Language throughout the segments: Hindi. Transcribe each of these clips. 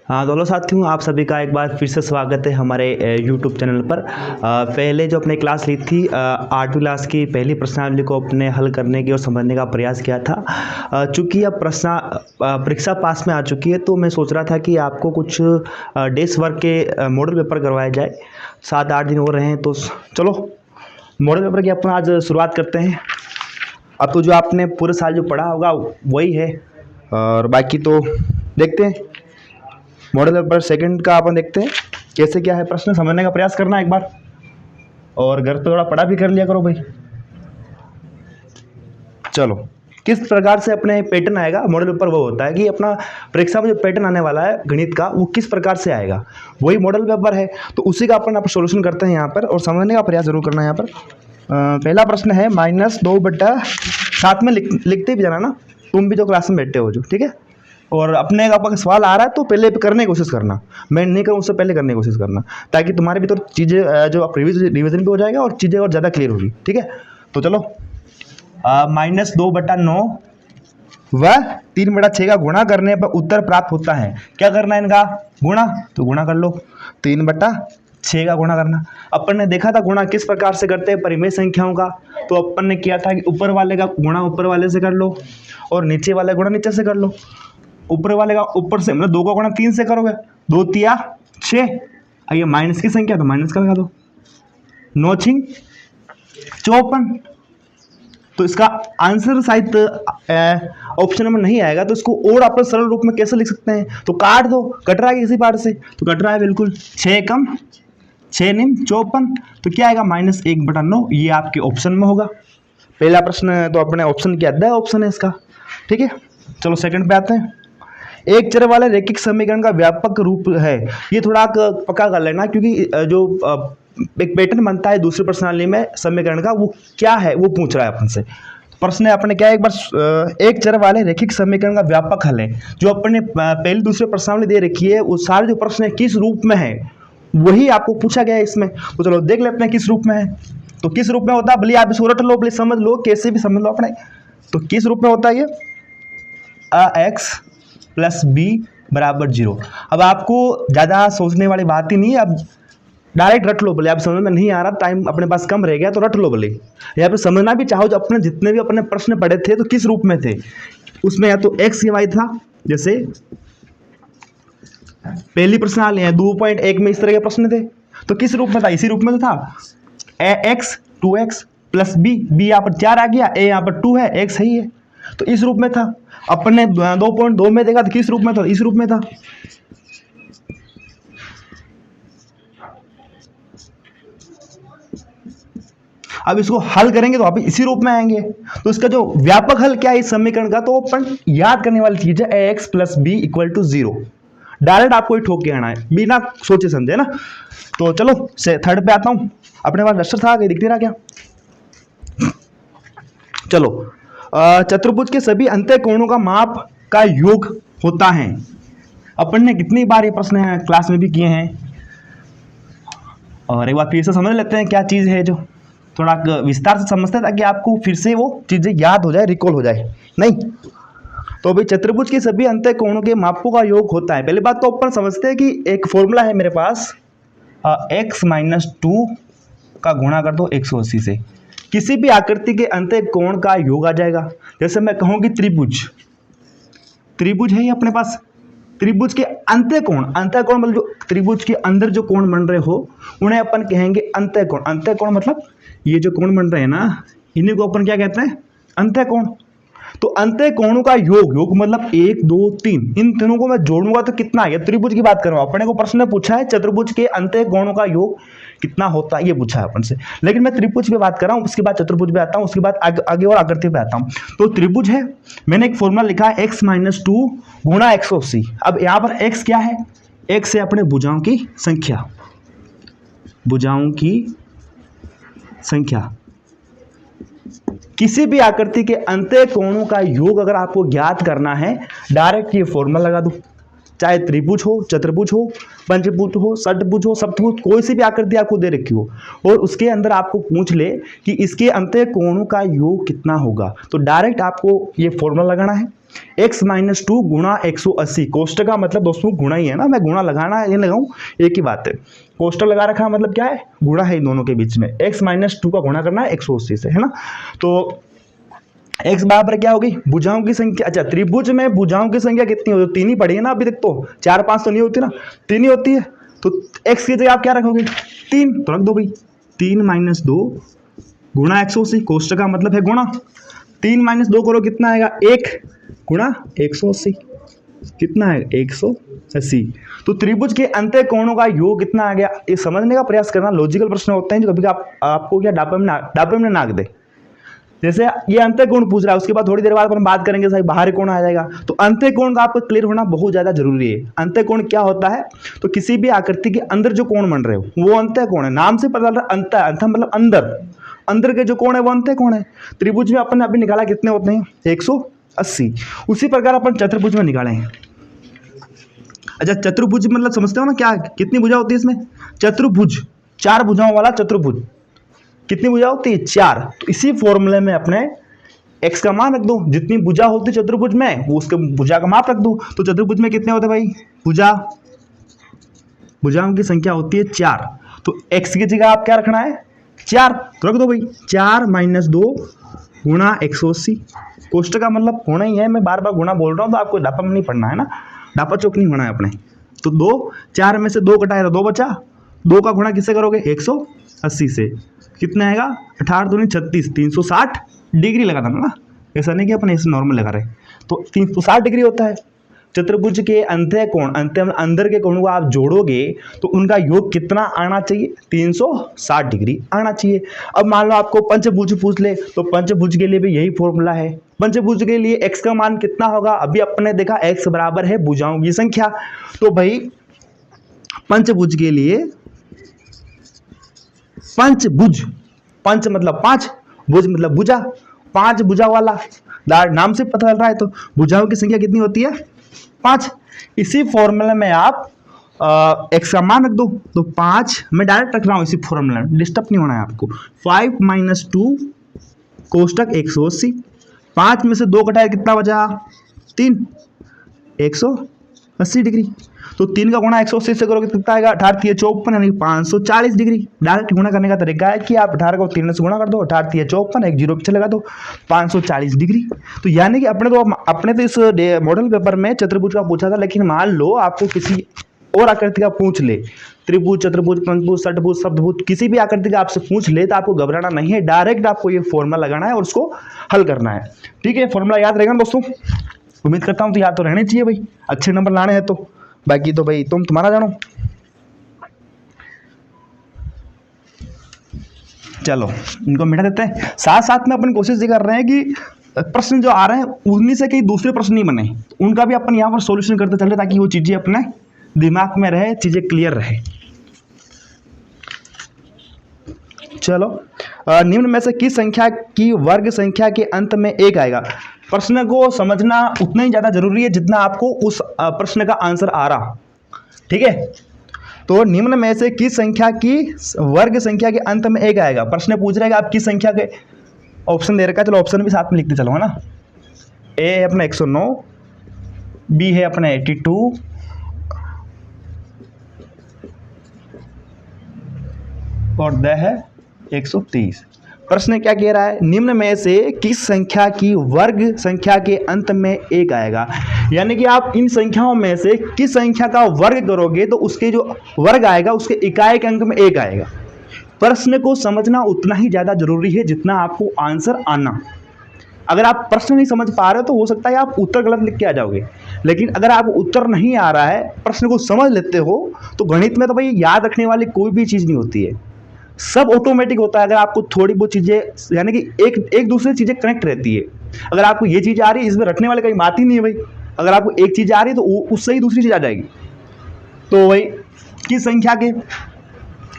हाँ दोनों साथियों, आप सभी का एक बार फिर से स्वागत है हमारे YouTube चैनल पर। पहले जो अपने क्लास ली थी 8वीं क्लास की पहली प्रश्नावली को अपने हल करने की और समझने का प्रयास किया था। चूँकि अब परीक्षा पास में आ चुकी है तो मैं सोच रहा था कि आपको कुछ डेस्क वर्क के मॉडल पेपर करवाए जाए। 7-8 दिन हो रहे हैं तो चलो मॉडल पेपर की अपना आज शुरुआत करते हैं। अब तो जो आपने पूरे साल जो पढ़ा होगा वही है और बाकी तो देखते हैं। मॉडल पेपर सेकंड का अपन देखते हैं कैसे क्या है, प्रश्न समझने का प्रयास करना एक बार और घर पे थोड़ा पढ़ा भी कर लिया करो भाई। चलो, किस प्रकार से अपने पैटर्न आएगा मॉडल पेपर, वो होता है कि अपना परीक्षा में जो पैटर्न आने वाला है गणित का वो किस प्रकार से आएगा, वही मॉडल पेपर है। तो उसी का अपन सोल्यूशन करते हैं यहाँ पर और समझने का प्रयास जरूर करना है यहाँ पर। पहला प्रश्न है -2/7 में लिखते भी जाना ना, तुम भी जो क्लास में बैठे हो जो, ठीक है। और अपने आपका सवाल आ रहा है तो पहले करने की कोशिश करना, मैं नहीं करूँ उससे पहले करने की कोशिश करना, ताकि तुम्हारे भी तो चीज़ें जो रिविजन भी हो जाएगा और चीज़ें और ज़्यादा क्लियर होगी, ठीक है। तो चलो -2/9 व 3/6 का गुणा करने पर उत्तर प्राप्त होता है। क्या करना है इनका गुणा, तो गुणा कर लो। 3/6 का गुणा करना। अपन ने देखा था गुणा किस प्रकार से करते हैं परिमेय संख्याओं का, तो अपन ने किया था कि ऊपर वाले का गुणा ऊपर वाले से कर लो और नीचे वाले गुणा नीचे से कर लो। ऊपर वाले का ऊपर से मतलब 2 का गुणा 3 से करोगे, 2 तिया 6, ये माइनस की संख्या तो माइनस का लगा दो। 9 छिंग 54, तो इसका आंसर शायद ऑप्शन नंबर नहीं आएगा, तो इसको और अपन सरल रूप में कैसे लिख सकते हैं, तो काट दो, कट रहा है किसी पार्ट से, तो कट रहा है बिल्कुल। 6 कम 6 निम 54, तो क्या आएगा -1/9, ये आपके ऑप्शन में होगा। पहला प्रश्न तो अपने ऑप्शन के अद्धा ऑप्शन है इसका, ठीक है। चलो सेकंड पे आते हैं। एक चर वाले रैखिक समीकरण का व्यापक रूप है, ये थोड़ा पक्का कर लेना, क्योंकि जो एक पैटर्न बनता है दूसरी प्रश्नावली में समीकरण का, वो क्या है वो पूछ रहा है अपन से। प्रश्न है अपने क्या है, एक बार एक चर वाले रैखिक समीकरण का व्यापक हल है, जो अपने पहली दूसरी प्रश्नावली दे रखी है, वो सारे जो प्रश्न है किस रूप में है वही आपको पूछा गया है इसमें। तो चलो देख लेते हैं किस रूप में है। तो किस रूप में होता है, भले आप इसको रट लो, भले समझ लो, कैसे भी समझ लो अपने। तो किस रूप में होता है ये, ax + b = 0। अब आपको ज़्यादा सोचने वाली बात ही नहीं है, अब डायरेक्ट रट लो, बोले आप समझ में नहीं आ रहा, टाइम अपने पास कम रह गया तो रट लो। बोले यहाँ पे समझना भी चाहो, जो अपने जितने भी अपने प्रश्न पढ़े थे तो किस रूप में थे, उसमें या तो x या y था, जैसे पहली प्रश्नावली है 2.1 में इस तरह के प्रश्न थे, तो किस रूप में था, इसी रूप में तो था। x 2x + b यहाँ पर 4 आ गया, a यहाँ पर 2 है, x सही है, तो इस रूप में था। अपन ने 2.2 में देखा तो किस रूप में था, इस रूप में था। अब इसको हल करेंगे तो आप इसी रूप में आएंगे। तो इसका जो व्यापक हल क्या है इस समीकरण का, तो अपन याद करने वाली चीज है ax + b = 0। डायरेक्ट आपको ही ठोक के आना है बिना सोचे समझे ना। तो चलो थर्ड पे आता हूं। अपने पास रस्टर था, दिख नहीं रहा क्या, चलो। चतुर्भुज के सभी अंत्य कोणों का माप का योग होता है। अपन ने कितनी बार ये प्रश्न क्लास में भी किए हैं, और एक बार फिर से समझ लेते हैं क्या चीज़ है, जो थोड़ा विस्तार से समझते हैं ताकि आपको फिर से वो चीज़ें याद हो जाए, रिकॉल हो जाए नहीं। तो भाई चतुर्भुज के सभी अंत्य कोणों के मापों का योग होता है। पहली बात तो अपन समझते हैं कि एक फॉर्मूला है मेरे पास, x - 2 का गुणा कर दो 180 से, किसी भी आकृति के अंत्य कोण का योग आ जाएगा। जैसे मैं कहूँ कि त्रिभुज है ये अपने पास, त्रिभुज के अंत्य कोण मतलब जो त्रिभुज के अंदर जो कोण बन रहे हो उन्हें अपन कहेंगे अंत्य कोण। अंत्य कोण मतलब ये जो कोण बन रहे हैं ना, इन्हीं को अपन क्या कहते हैं, अंत्य कोण। तो अंत्य कोणों का योग मतलब 1 2 3, इन तीनों को मैं जोड़ूंगा तो कितना आएगा। त्रिभुज की बात करूँ, अपने को प्रश्न पूछा है चतुर्भुज के अंत्य कोणों का योग कितना होता है, ये पूछा है अपन से। लेकिन मैं त्रिभुज पे बात कर रहा हूँ, उसके बाद चतुर्भुज पे आता हूँ, उसके बाद आगे और आकृति पे आता हूँ। तो त्रिभुज है, मैंने एक फॉर्मूला लिखा है x - 2 × 180। अब यहाँ पर x क्या है, x है अपने भुजाओं की संख्या, भुजाओं की संख्या। किसी भी आकृति के अंत्य कोणों का योग अगर आपको ज्ञात करना है, डायरेक्ट ये फॉर्मूला लगा दो, चाहे त्रिभुज हो, चतुर्भुज हो, पंचभुज हो, षटभुज हो, सप्तभुज, कोई सी भी आकृति आपको दे रखी हो और उसके अंदर आपको पूछ ले कि इसके अंत्य कोणों का योग कितना होगा, तो डायरेक्ट आपको ये फॉर्मूला लगाना है x माइनस 2 गुणा 180। कोष्टक का मतलब दोस्तों गुणा ही है ना, मैं गुणा लगाना ये लगाऊं एक ही बात है। कोष्टक लगा रखा है मतलब क्या है, गुणा है इन दोनों के बीच में। x माइनस 2 का गुणा करना है 180 से, है ना। तो x बराबर क्या होगी, भुजाओं की संख्या। अच्छा, त्रिभुज में भुजाओं की संख्या कितनी होती है, 3 ही पड़ी है ना अभी तक तो, 4 5 तो नहीं होती ना, 3 ही होती है। तो x की जगह आप क्या रखोगे, 3 तो रख दो भाई। 3 माइनस 2 गुणा 180, कोष्टक का मतलब है गुणा। 3 माइनस 2 करो कितना आएगा, 1 गुणा 180, कितना है 180। तो त्रिभुज के अंत्य कोणों का योग कितना आ गया, ये समझने का प्रयास करना। लॉजिकल प्रश्न होते हैं जो कभी आपको क्या डापे में नाक दे। जैसे ये अंत्य कोण पूछ रहा है, उसके बाद थोड़ी देर बाद अपन बात करेंगे साहब बाहरी कोण आ जाएगा। तो अंत्य कोण का आपको क्लियर होना बहुत ज्यादा जरूरी है। अंत्य कोण क्या होता है, तो किसी भी आकृति के अंदर जो कोण बन रहे हो वो अंत्य कोण है। नाम से पता चल रहा है अंत्य, अंत्य मतलब अंदर, अंदर के जो कोण है वो अंत्य कोण है। त्रिभुज में अपन ने अभी निकाला कितने होते हैं, 180। उसी प्रकार अपन चतुर्भुज में निकाले हैं। अच्छा, चतुर्भुज मतलब समझते हो ना क्या, कितनी भुजा होती है इसमें, चतुर्भुज 4 भुजाओं वाला चतुर्भुज। कितनी भुजा होती है, 4। तो इसी फॉर्मूले में अपने x का मान रख दो, जितनी भुजा होती है चतुर्भुज में वो उसके भुजा का माप रख दो। तो चतुर्भुज में कितने होते हैं भाई, भुजाओं की संख्या होती है 4। तो x की जगह आप क्या रखना है, 4 तो रख दो भाई। 4 माइनस 2 गुणा 180, कोष्टक का मतलब गुणा ही है। मैं बार बार गुणा बोल रहा हूँ तो आपको डापा में नहीं पढ़ना है ना, डापा चौक नहीं होना है अपने। तो 2, 4 में से 2 कटाया तो 2 बचा, 2 का गुणा किससे करोगे, 180 से। कितना आएगा, 18 दूनी 36, 360 डिग्री लगा था ना, ऐसा नहीं कि अपने ऐसे नॉर्मल लगा रहे। तो 360 डिग्री होता है। चतुर्भुज के अंत्य कोण, अंत्य अंदर के कोणों को आप जोड़ोगे तो उनका योग कितना आना चाहिए, 360 डिग्री आना चाहिए। अब मान लो आपको पंचभुज पूछ ले, तो पंचभुज के लिए भी यही फॉर्मूला है। पंचभुज के लिए x का मान कितना होगा, अभी अपने देखा x बराबर है भुजाओं की संख्या। तो भाई पंचभुज के लिए, पंचभुज, पंच मतलब 5, भुज मतलब भुजा, 5 भुजा वाला, नाम से पता चल रहा है। तो भुजाओं की संख्या कितनी होती है, 5। इसी फॉर्मूले में आप x का मान रख दो। तो 5 मैं डायरेक्ट रख रहा हूं इसी फॉर्मूले में, डिस्टर्ब नहीं होना है आपको। 5 माइनस 2 कोष्टक 180, 5 में से 2 घटाया कितना बचा, 3, 180 डिग्री। तो 3 का गुणा 180 से करोगे कितना आएगा, 18 3 54 यानी 540 डिग्री। डायरेक्ट गुणा करने का तरीका है कि आप 18 को 3 से गुणा कर दो, 18 3 54, एक जीरो पीछे लगा दो, 540 डिग्री। तो यानी कि अपने तो इस मॉडल पेपर में चतुर्भुज का पूछा था, लेकिन मान लो आपको किसी और आकृति का पूछ ले, त्रिभुज, चतुर्भुज, पंचभुज, षटभुज, सप्तभुज, किसी भी आकृति का आपसे पूछ ले तो आपको घबराना नहीं है, डायरेक्ट आपको ये फॉर्मूला लगाना है और उसको हल करना है। ठीक है, फॉर्मूला याद रहेगा ना दोस्तों, उम्मीद करता हूँ। तो याद तो रहने चाहिए भाई, अच्छे नंबर लाने हैं तो, बाकी तो भाई तुम तुम्हारा जानो। चलो इनको मिटा देते हैं। साथ साथ में अपन कोशिश ये कर रहे हैं कि प्रश्न जो आ रहे हैं उन्हीं से कई दूसरे प्रश्न नहीं बने, उनका भी अपन यहाँ पर सॉल्यूशन करते चल रहे ताकि वो चीजें अपने दिमाग में रहे, चीजें क्लियर रहे। चलो, निम्न में से किस संख्या की वर्ग संख्या के अंत में 1 आएगा। प्रश्न को समझना उतना ही ज्यादा जरूरी है जितना आपको उस प्रश्न का आंसर आ रहा। ठीक है, तो निम्न में से किस संख्या की वर्ग संख्या के अंत में 1 आएगा। प्रश्न पूछ रहा है कि आप किस संख्या के, ऑप्शन दे रखा है, चलो ऑप्शन भी साथ में लिखते चलो, है ना। ए है अपना 109, बी है अपना 82, और द है 130। प्रश्न क्या कह रहा है, निम्न में से किस संख्या की वर्ग संख्या के अंत में 1 आएगा। यानी कि आप इन संख्याओं में से किस संख्या का वर्ग करोगे तो उसके जो वर्ग आएगा उसके इकाई के अंक में 1 आएगा। प्रश्न को समझना उतना ही ज्यादा जरूरी है जितना आपको आंसर आना। अगर आप प्रश्न नहीं समझ पा रहे हो तो हो सकता है आप उत्तर गलत लिख के आ जाओगे, लेकिन अगर आपको उत्तर नहीं आ रहा है, प्रश्न को समझ लेते हो, तो गणित में तो भाई याद रखने वाली कोई भी चीज नहीं होती है, सब ऑटोमेटिक होता है। अगर आपको थोड़ी बहुत चीजें, यानी कि एक दूसरे चीजें कनेक्ट रहती है। अगर आपको ये चीज आ रही है, इसमें रखने वाले कहीं बात ही नहीं है भाई। अगर आपको एक चीज आ रही है तो उससे ही दूसरी चीज आ जाएगी। तो भाई किस संख्या के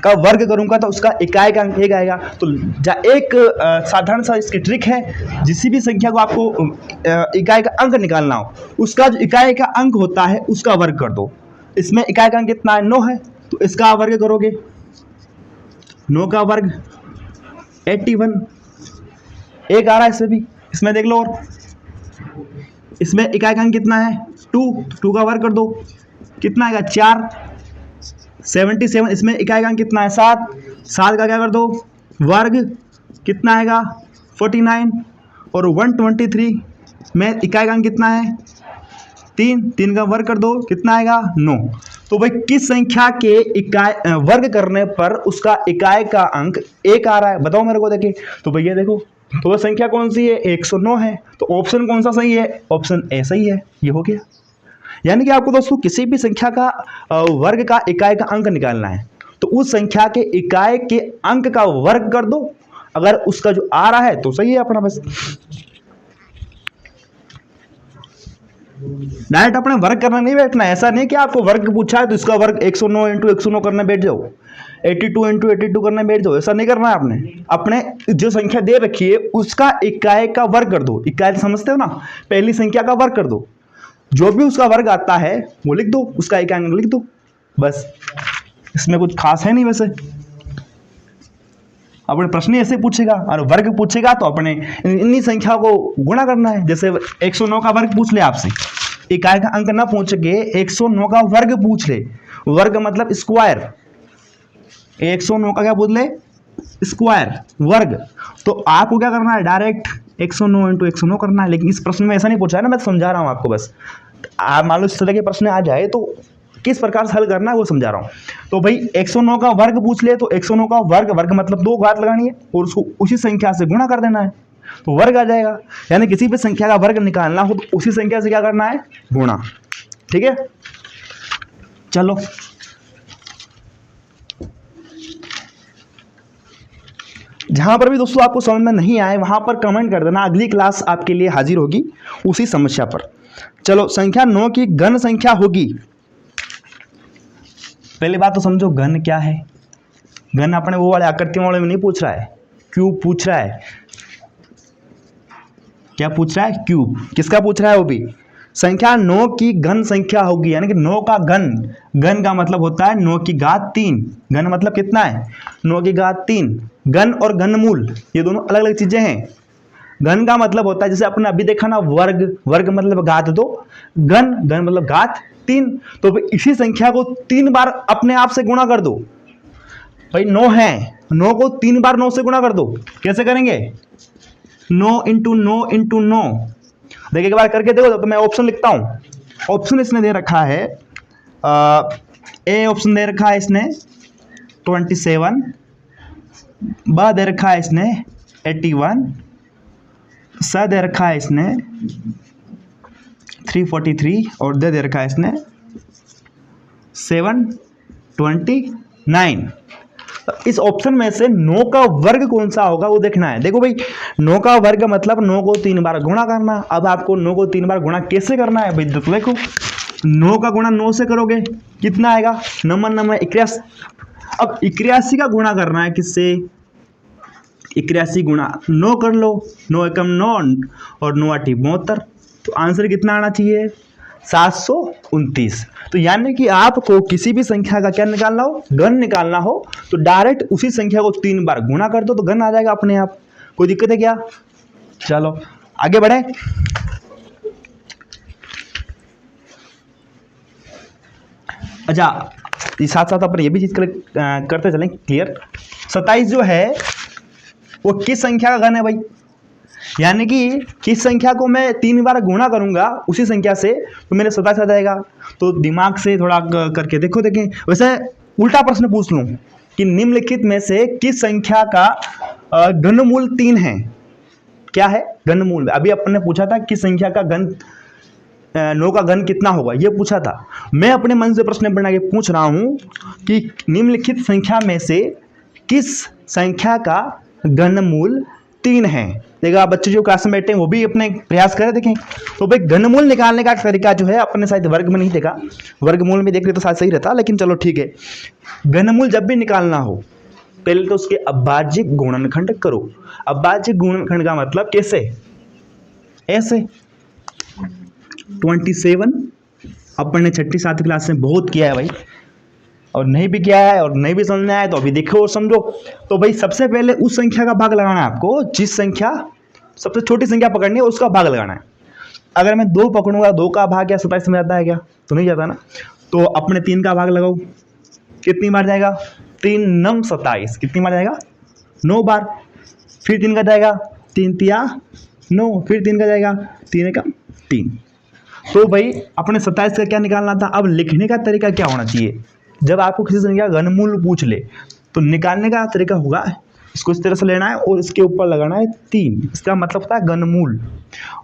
का वर्ग करूंगा तो उसका इकाई का अंक 1 आएगा। तो एक साधारण सा इसकी ट्रिक है, जिसी भी संख्या को आपको इकाई का अंक निकालना हो, उसका जो इकाई का अंक होता है उसका वर्ग कर दो। इसमें इकाई का अंक कितना है, 9 है, तो इसका वर्ग करोगे, 9 का वर्ग 81, 1 आ रहा है इसमें भी, इसमें देख लो, और इसमें इकाई का अंक कितना है 2, 2 का वर्ग कर दो, कितना आएगा 4। 77, इसमें इकाई का अंक कितना है 7, 7 का क्या कर दो वर्ग, कितना आएगा 49। और 123 में इकाई का अंक कितना है 3, 3 का वर्ग कर दो, कितना आएगा 9। तो भाई किस संख्या के इकाई वर्ग करने पर उसका इकाई का अंक 1 आ रहा है, बताओ मेरे को। देखिए तो भैया देखो, तो वह संख्या कौन सी है 109 है, तो ऑप्शन कौन सा सही है, ऑप्शन ए सही है। ये हो गया। यानी कि आपको दोस्तों किसी भी संख्या का वर्ग का इकाई का अंक निकालना है तो उस संख्या के इकाई के अंक का वर्ग कर दो, अगर उसका जो आ रहा है तो सही है अपना। बस डायरेक्ट अपने वर्ग करना नहीं बैठना है। ऐसा नहीं कि आपको वर्ग पूछा है तो इसका वर्ग 109 इंटू 109 करने बैठ जाओ, 82 इंटू 82 करने बैठ जाओ, ऐसा नहीं करना है आपने। अपने जो संख्या दे रखी है उसका इकाई का वर्ग कर दो। इकाई समझते हो ना, पहली संख्या का वर्ग कर दो, जो भी उसका वर्ग आता है वो लिख दो, उसका इकाई अंक लिख दो, बस। इसमें कुछ खास है नहीं। वैसे अपने प्रश्न ऐसे पूछेगा और वर्ग पूछेगा तो अपने इन्हीं संख्या को गुणा करना है। जैसे 109 का वर्ग पूछ ले आपसे, इकाई का अंक ना पूछ के 109 का वर्ग पूछ ले, वर्ग मतलब स्क्वायर, 109 का क्या पूछ ले स्क्वायर वर्ग, तो आपको क्या करना है डायरेक्ट 109 इंटू 109 करना है। लेकिन इस प्रश्न में ऐसा नहीं पूछा है ना, मैं समझा रहा हूँ आपको। बस आप मान लो इस तरह के प्रश्न आ जाए तो किस प्रकार से हल करना है वो समझा रहा हूँ। तो भाई 109 का वर्ग पूछ ले तो 109 का वर्ग, वर्ग मतलब 2 घात लगानी है और उसको उसी संख्या से गुणा कर देना है तो वर्ग आ जाएगा। यानी किसी भी संख्या का वर्ग निकालना हो तो उसी संख्या से क्या करना है गुणा। ठीक है, चलो जहां पर भी दोस्तों आपको समझ में नहीं आए वहां पर कमेंट कर देना, अगली क्लास आपके लिए हाजिर होगी उसी समस्या पर। चलो, संख्या 9 की घन संख्या होगी। पहली बात तो समझो घन क्या है। घन अपने वो वाले आकृतियों वाले में नहीं पूछ रहा है, क्यूब पूछ रहा है। क्या पूछ रहा है, क्यूब। किसका पूछ रहा है वो भी। संख्या 9 की घन संख्या होगी, यानी कि 9 का घन, घन का मतलब होता है 9 की घात 3। घन मतलब कितना है 9 की घात 3। घन और घनमूल ये दोनों अलग अलग चीजें हैं। घन का मतलब होता है जैसे अपने अभी देखा ना वर्ग, वर्ग मतलब घात 2, घन, घन मतलब घात 3। तो इसी संख्या को 3 बार अपने आप से गुणा कर दो। भाई 9 है, 9 को 3 बार 9 से गुणा कर दो। कैसे करेंगे 9 इंटू 9 इंटू 9। देखिए एक बार करके देखो। तो मैं ऑप्शन लिखता हूं। ऑप्शन इसने दे रखा है ए ऑप्शन दे रखा है इसने 27, ब दे रखा है इसने 81, स दे रखा है इसने 343 और दे रखा है इसने 729। इस ऑप्शन में से 9 का वर्ग कौन सा होगा वो देखना है। देखो भाई 9 का वर्ग मतलब 9 को 3 बार गुणा करना। अब आपको 9 को 3 बार गुणा कैसे करना है भाई, तो देखो 9 का गुणा 9 से करोगे कितना आएगा, नंबर 81। अब 81 का गुणा करना है किससे, 81 गुणा 9 कर लो, 9 एकम 9 और 9 8 72। तो आंसर कितना आना चाहिए 729। तो यानी कि आपको किसी भी संख्या का क्या निकालना हो, घन निकालना हो तो डायरेक्ट उसी संख्या को 3 बार गुणा कर दो तो घन आ जाएगा अपने आप। कोई दिक्कत है क्या। चलो आगे बढ़े। अच्छा, इस साथ साथ अपन ये भी चीज करते चलें क्लियर। 27 जो है वो किस संख्या का घन है भाई, यानी कि किस संख्या को मैं 3 बार गुणा करूंगा उसी संख्या से तो मेरे 27 आ जाएगा। तो दिमाग से थोड़ा करके देखो। देखें वैसे उल्टा प्रश्न पूछ लूं कि निम्नलिखित में से किस संख्या का घनमूल 3 है। क्या है घनमूल। अभी अपन ने पूछा था किस संख्या का घन 9 का घन कितना होगा, ये पूछा था। मैं अपने मन से प्रश्न बना के पूछ रहा हूं कि निम्नलिखित संख्या में से किस संख्या का घनमूल 3 है। देखा बच्चे जो क्लास में बैठे हैं वो भी अपने प्रयास करें। देखें तो भाई घनमूल निकालने का तरीका जो है अपने शायद वर्ग में नहीं देखा, वर्गमूल में देख रहे तो शायद सही रहता, लेकिन चलो ठीक है। घनमूल जब भी निकालना हो पहले तो उसके अभाज्य गुणनखंड करो। अभाज्य गुणनखंड का मतलब कैसे, ऐसे 27 अपन ने 6ठी 7वीं क्लास में बहुत किया है भाई, और नहीं भी किया है और नहीं भी समझ में आया तो अभी देखो और समझो। तो भाई सबसे पहले उस संख्या का भाग लगाना है आपको जिस संख्या सबसे छोटी संख्या पकड़नी है उसका भाग लगाना है। अगर मैं 2 पकड़ूंगा, 2 का भाग क्या 27 में जाता है क्या? तो नहीं जाता ना। तो अपने 3 का भाग लगाओ, कितनी बार जाएगा? 3 नम 27, कितनी बार जाएगा? 9 बार। फिर 3 का जाएगा, 3 तिया 9, फिर 3 का जाएगा, 3 का 3। तो भाई अपने 27 का क्या निकालना था? अब लिखने का तरीका क्या होना चाहिए? जब आपको किसी संख्या का घनमूल पूछ ले तो निकालने का तरीका होगा इसको इस तरह से लेना है और इसके ऊपर लगाना है 3, इसका मतलब होता है घनमूल।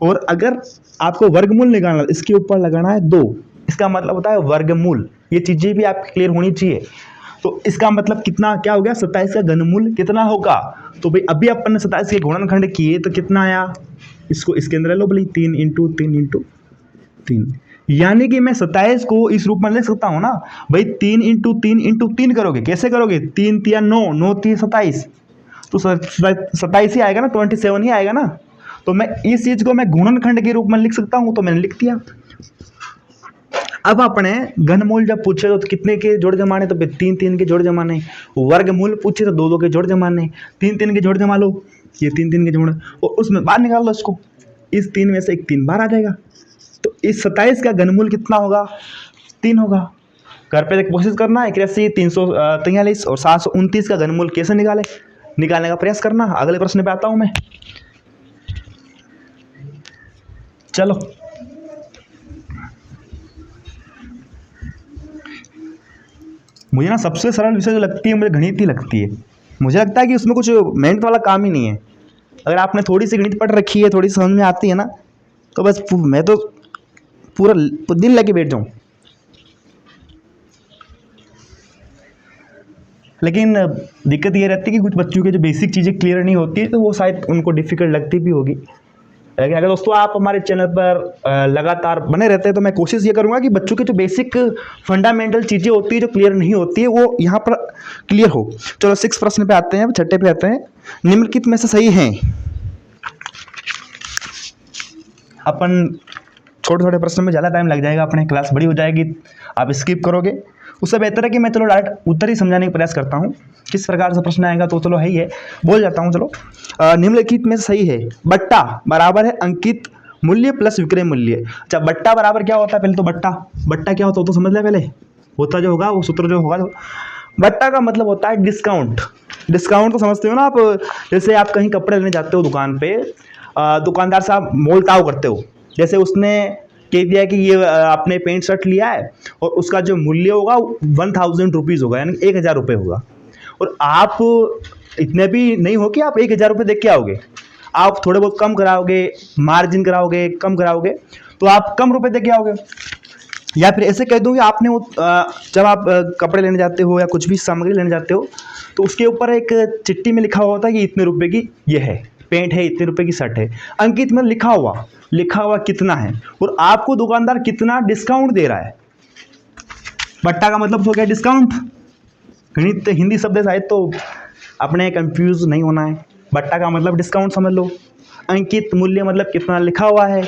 और अगर आपको वर्गमूल निकालना है इसके ऊपर लगाना है 2, इसका मतलब होता है वर्गमूल। ये चीज़ें भी आपकी क्लियर होनी चाहिए। तो इसका मतलब कितना क्या हो गया? 27 का घनमूल कितना होगा? तो भाई अभी अपन ने 27 के गुणनखंड किए तो कितना आया? इसको इसके अंदर लो भाई, 3 इंटू 3 इंटू 3, यानी कि मैं 27 को इस रूप में लिख सकता हूँ ना भाई। 3 इंटू 3 इंटू 3 करोगे, कैसे करोगे? 3 तिया 9, 9 तिया 27, तो 27 ही आएगा ना, 27 ही आएगा ना। तो मैं इस चीज को मैं गुणनखंड के रूप में लिख सकता हूँ, तो मैंने लिख दिया। अब अपने घनमूल जब पूछे तो कितने के जोड़ जमाने? तो 3 3 के जोड़ जमाने। वर्गमूल पूछे तो 2 2 के जोड़ जमाने। 3 3 के जोड़ जमा लो, ये 3 3 के जोड़, और उसमें बाहर निकाल लो इसको। इस 3 में से एक 3 बार आ जाएगा। तो इस 27 का घनमूल कितना होगा? 3 होगा। घर पे कोशिश करना, 81 343 और 729 का घनमूल कैसे निकालने का प्रयास करना। अगले प्रश्न पे आता हूं मैं। चलो मुझे ना सबसे सरल विषय जो लगती है मुझे गणित ही लगती है। मुझे लगता है कि उसमें कुछ मेहनत वाला काम ही नहीं है। अगर आपने थोड़ी सी गणित पढ़ रखी है, थोड़ी समझ में आती है ना, तो बस मैं तो पूरा दिन लगे बैठ जाऊं। लेकिन दिक्कत ये रहती है कि कुछ बच्चों के जो बेसिक चीज़ें क्लियर नहीं होती है तो वो शायद उनको डिफिकल्ट लगती भी होगी। लेकिन अगर दोस्तों आप हमारे चैनल पर लगातार बने रहते हैं तो मैं कोशिश ये करूंगा कि बच्चों की जो बेसिक फंडामेंटल चीज़ें होती है जो क्लियर नहीं होती है वो यहाँ पर क्लियर हो। चलो 6 प्रश्न पे आते हैं, 6ठे पे आते हैं। निम्नलिखित में से सही है। अपन छोटे छोटे प्रश्न में ज़्यादा टाइम लग जाएगा, अपने क्लास बड़ी हो जाएगी, आप स्किप करोगे। उससे बेहतर है कि मैं चलो डायरेक्ट उत्तर ही समझाने का प्रयास करता हूँ। किस प्रकार से प्रश्न आएगा तो चलो है ही है, बोल जाता हूँ। चलो निम्नलिखित में सही है बट्टा बराबर है अंकित मूल्य प्लस विक्रय मूल्य। अच्छा बट्टा बराबर क्या होता है? पहले तो बट्टा क्या होता है तो समझ ले। पहले होता जो होगा वो सूत्र जो होगा, बट्टा का मतलब होता है डिस्काउंट। डिस्काउंट तो समझते हो ना आप। जैसे आप कहीं कपड़े लेने जाते हो दुकान पे, दुकानदार से आप मोल ताव करते हो। जैसे उसने कह दिया कि ये आपने पेंट शर्ट लिया है और उसका जो मूल्य होगा 1000 रुपीज़ होगा, यानी 1000 रुपये होगा। और आप इतने भी नहीं हो कि आप 1000 रुपये देख के आओगे, आप थोड़े बहुत कम कराओगे, मार्जिन कराओगे, कम कराओगे, तो आप कम रुपए दे के आओगे। या फिर ऐसे कह दूँ कि आपने वो जब आप कपड़े लेने जाते हो या कुछ भी सामग्री लेने जाते हो तो उसके ऊपर एक चिट्ठी में लिखा हुआ होता है कि इतने रुपए की ये है पेंट है, इतने रुपए की शर्ट है। अंकित में लिखा हुआ कितना है और आपको दुकानदार कितना डिस्काउंट दे रहा है। बट्टा का मतलब हो गया डिस्काउंट। गणित हिंदी शब्द है शायद, तो अपने कंफ्यूज नहीं होना है। बट्टा का मतलब डिस्काउंट समझ लो। अंकित मूल्य मतलब कितना लिखा हुआ है,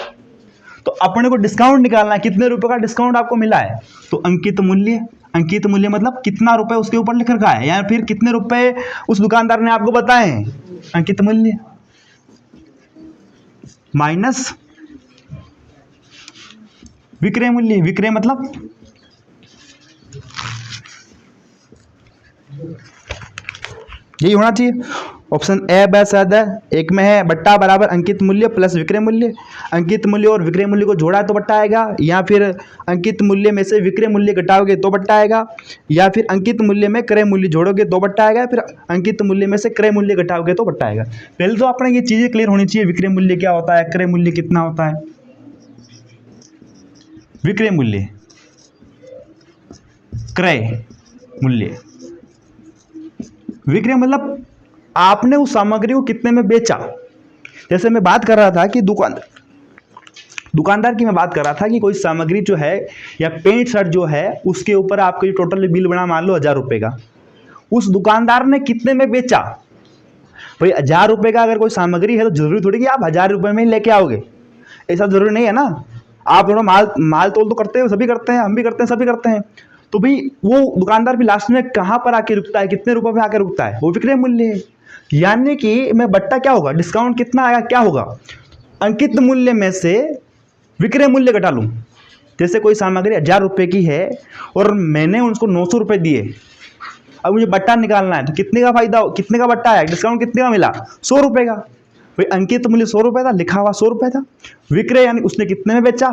तो अपने को डिस्काउंट निकालना है, कितने रुपए का डिस्काउंट आपको मिला है। तो अंकित मूल्य मतलब कितना रुपए उसके ऊपर लिख रखा है या फिर कितने रुपए उस दुकानदार ने आपको बताए हैं। अंकित मूल्य माइनस विक्रय मूल्य। विक्रय मतलब यही होना चाहिए। ऑप्शन ए बस है, एक में है बट्टा बराबर अंकित मूल्य प्लस विक्रय मूल्य। अंकित मूल्य और विक्रय मूल्य को जोड़ा तो बट्टा आएगा, या फिर अंकित मूल्य में से विक्रय मूल्य घटाओगे तो बट्टा आएगा, या फिर अंकित मूल्य में क्रय मूल्य जोड़ोगे तो बट्टा आएगा, फिर अंकित मूल्य में से क्रय मूल्य घटाओगे तो बट्टा आएगा। पहले तो अपने ये चीज़ें क्लियर होनी चाहिए, विक्रय मूल्य क्या होता है, क्रय मूल्य कितना होता है। विक्रय मूल्य, क्रय मूल्य। विक्रय मतलब आपने उस सामग्री को कितने में बेचा। जैसे मैं बात कर रहा था कि दुकानदार की मैं बात कर रहा था कि कोई सामग्री जो है या पेंट शर्ट जो है उसके ऊपर आपको जो टोटल बिल बना मान लो 1000 रुपये का, उस दुकानदार ने कितने में बेचा। भाई 1000 रुपये का अगर कोई सामग्री है तो जरूरी थोड़ी कि आप 1000 रुपये में ही लेके आओगे, ऐसा जरूरी नहीं है ना। आप थोड़ा माल तोल तो करते हो, सभी करते हैं, हम भी करते हैं, सभी करते हैं। तो भाई वो दुकानदार भी लास्ट में कहाँ पर आके रुकता है, कितने रुपए पे आके रुकता है, वो विक्रय मूल्य है। यानी कि मैं बट्टा क्या होगा, डिस्काउंट कितना आएगा, क्या होगा, अंकित मूल्य में से विक्रय मूल्य घटा लूँ, जैसे कोई सामग्री 1000 रुपये की है और मैंने उसको 900 रुपये दिए, अब मुझे बट्टा निकालना है तो कितने का फायदा, कितने का बट्टा है, डिस्काउंट कितने का मिला, 100 रुपये का। भाई अंकित मूल्य 100 रुपये था, लिखा हुआ 100 रुपये था। विक्रय यानी उसने कितने में बेचा,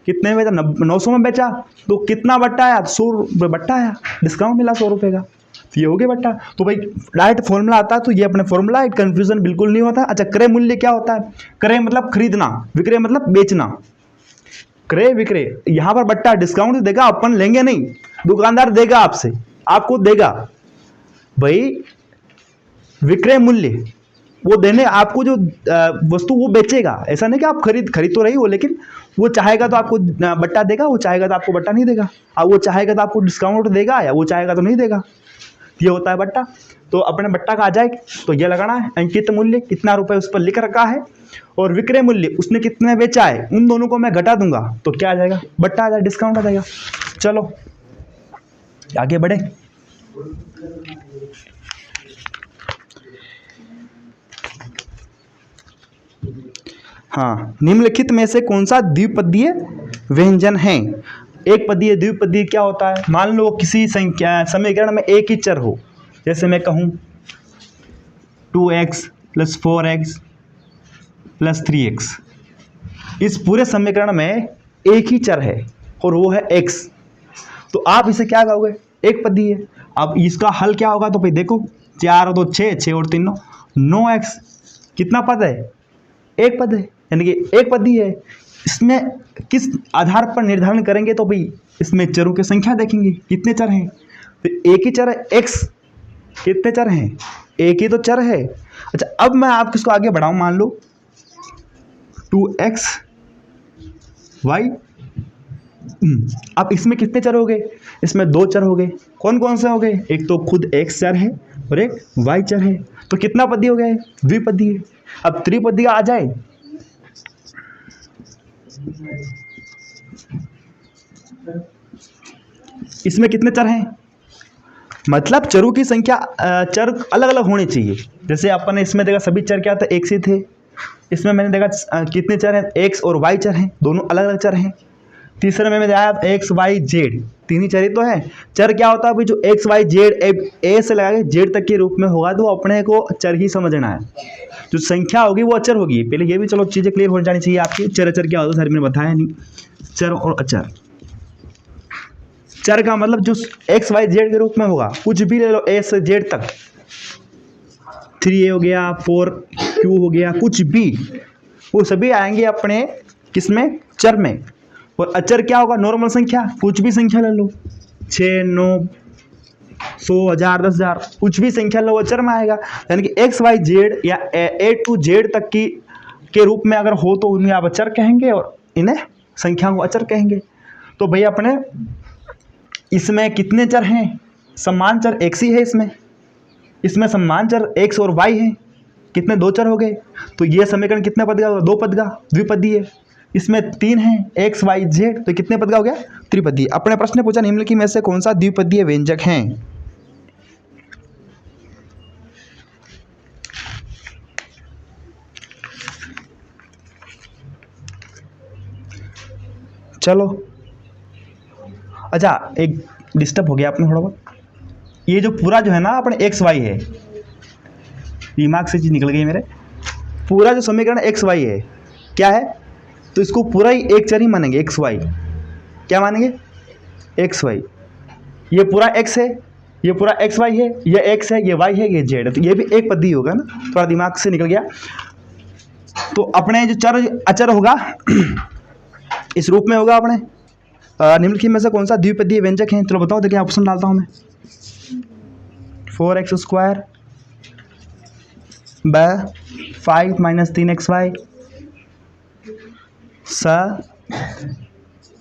कितने में बेचा, 900 में बेचा, तो कितना बट्टा आया, 100 रुपये बट्टा आया, डिस्काउंट मिला 100 रुपये का, तो ये हो गया बट्टा। तो भाई डायरेक्ट फॉर्मूला आता है, तो ये अपने फॉर्मूला है, कंफ्यूजन बिल्कुल नहीं होता। अच्छा, क्रय मूल्य क्या होता है, क्रय मतलब खरीदना, विक्रय मतलब बेचना, क्रय विक्रय। यहाँ पर बट्टा डिस्काउंट देगा, अपन लेंगे नहीं, दुकानदार देगा आपसे, आपको देगा। भाई विक्रय मूल्य वो देने आपको जो वस्तु वो बेचेगा, ऐसा नहीं कि आप खरीद तो रही हो, लेकिन वो चाहेगा तो आपको बट्टा देगा, वो चाहेगा तो आपको बट्टा नहीं देगा, और वो चाहेगा तो आपको डिस्काउंट देगा, या वो चाहेगा तो नहीं देगा। ये होता है बट्टा। तो अपने बट्टा का आ जाए तो ये लगाना है, अंकित मूल्य कितना रुपए उस पर लिख रखा है, और विक्रय मूल्य उसने कितने बेचा है, उन दोनों को मैं घटा दूंगा तो क्या आ जाएगा, बट्टा आ जाएगा, डिस्काउंट आ जाएगा। चलो आगे बढ़े। हाँ, निम्नलिखित में से कौन सा द्विपदीय व्यंजन है। एक पदीय द्विपदीय क्या होता है, मान लो किसी संख्या समीकरण में एक ही चर हो, जैसे मैं कहूँ 2x + 4x + 3x, इस पूरे समीकरण में एक ही चर है और वो है x, तो आप इसे क्या कहोगे, एक पदीय। अब इसका हल क्या होगा, तो भाई देखो 4 और 2 6, 6 और 3 9x, कितना पद है, एक पद है, यानी कि एक पदीय है। इसमें किस आधार पर निर्धारण करेंगे, तो भाई इसमें चरों की संख्या देखेंगे, कितने चर हैं, तो एक ही चर है x, कितने चर हैं, एक ही तो चर है। अच्छा, अब मैं आपको इसको आगे बढ़ाऊं, मान लो 2x y, अब इसमें कितने चर हो गए, इसमें 2 चर हो गए, कौन कौन से हो गए, एक तो खुद x चर है और एक y चर है, तो कितना पदीय हो गया है, द्विपदीय। अब त्रिपदीय आ जाए, इसमें कितने चर हैं, मतलब चरों की संख्या चर अलग अलग होनी चाहिए। जैसे अपन ने इसमें देखा सभी चर क्या था, एक से थे, इसमें मैंने देखा कितने चर हैं, x और y चर हैं, दोनों अलग अलग चर हैं। तीसरे में मैंने आया x y z, तीन ही चर ही तो है। चर क्या होता है भाई, जो x y z a से लगा के z तक के रूप में होगा तो अपने को चर ही समझना है, जो संख्या होगी वो अचर होगी। पहले ये भी चलो चीज़ें क्लियर हो जानी चाहिए आपकी, चर अचर क्या होता है सर मैंने बताया नहीं, चर और अचर। चर का मतलब जो x y z के रूप में होगा, कुछ भी ले लो a से z तक, 3a हो गया, 4q हो गया, कुछ भी, वो सभी आएंगे अपने किसमें, चर में। और अचर क्या होगा, नॉर्मल संख्या, कुछ भी संख्या ले लो, 6 9 100 1000 10,000, कुछ भी संख्या लो अचर में आएगा। यानी कि x y z या a to z तक की के रूप में अगर हो तो उन्हें आप अचर कहेंगे और इन्हें संख्या को अचर कहेंगे। तो भैया अपने इसमें कितने चर हैं, समान चर x ही है, इसमें समान चर x और y हैं, कितने, 2 चर हो गए। तो ये समीकरण कितने पद का, 2 पद का, द्विपदीय। इसमें 3 हैं, x y z, तो कितने पद का हो गया, त्रिपदीय। अपने प्रश्न ने पूछा निम्नलिखित में से कौन सा द्विपदीय व्यंजक है। चलो अच्छा, एक डिस्टर्ब हो गया अपने थोड़ा बहुत, ये जो पूरा जो है ना अपने एक्स वाई है, दिमाग से चीज निकल गई मेरे, पूरा जो समीकरण एक्स वाई है क्या है, तो इसको पूरा ही एक चर ही मानेंगे, एक्स वाई, क्या मानेंगे, एक्स वाई। ये पूरा एक्स है, ये पूरा एक्स वाई है, ये एक्स है, ये वाई है, ये जेड है, तो ये भी एक पद ही होगा ना, थोड़ा दिमाग से निकल गया। तो अपने जो चर अचर होगा इस रूप में होगा अपने निम्नलिखित में से कौन सा द्विपदीय व्यंजक है, चलो बताओ, देखिए ऑप्शन डालता हूं मैं, 4x² / 5 - 3xy स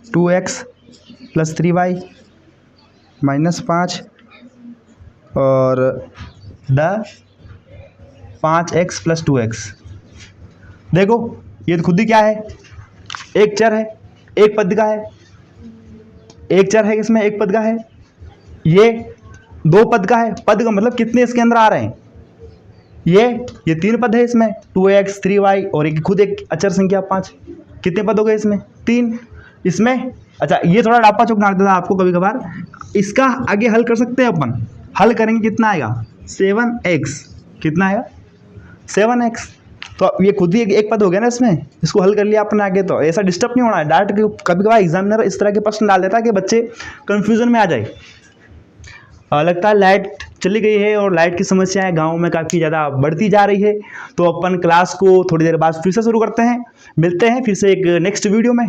2x + 3y - 5 और द 5x + 2x। देखो ये खुद ही क्या है, एक चर है, एक पद का है, एक चर है इसमें, एक पद का है, ये 2 पद का है, पद का मतलब कितने इसके अंदर आ रहे हैं, ये 3 पद है इसमें, 2x 3y और एक खुद एक अचर संख्या 5। कितने पद हो गए इसमें? 3। इसमें अच्छा ये थोड़ा डापा चौक मार देता आपको कभी कभार, इसका आगे हल कर सकते हैं अपन। हल करेंगे कितना आएगा? 7x। कितना आएगा? 7x। तो ये खुद ही एक पद हो गया ना इसमें, इसको हल कर लिया आपने आगे। तो ऐसा डिस्टर्ब नहीं होना है डायरेक्ट। कभी कभार एग्जामिनर इस तरह के प्रश्न डाल देता है कि बच्चे कंफ्यूजन में आ जाए। लगता है लाइट चली गई है और लाइट की समस्याएं गांव में काफ़ी ज़्यादा बढ़ती जा रही है। तो अपन क्लास को थोड़ी देर बाद फिर से शुरू करते हैं। मिलते हैं फिर से एक नेक्स्ट वीडियो में।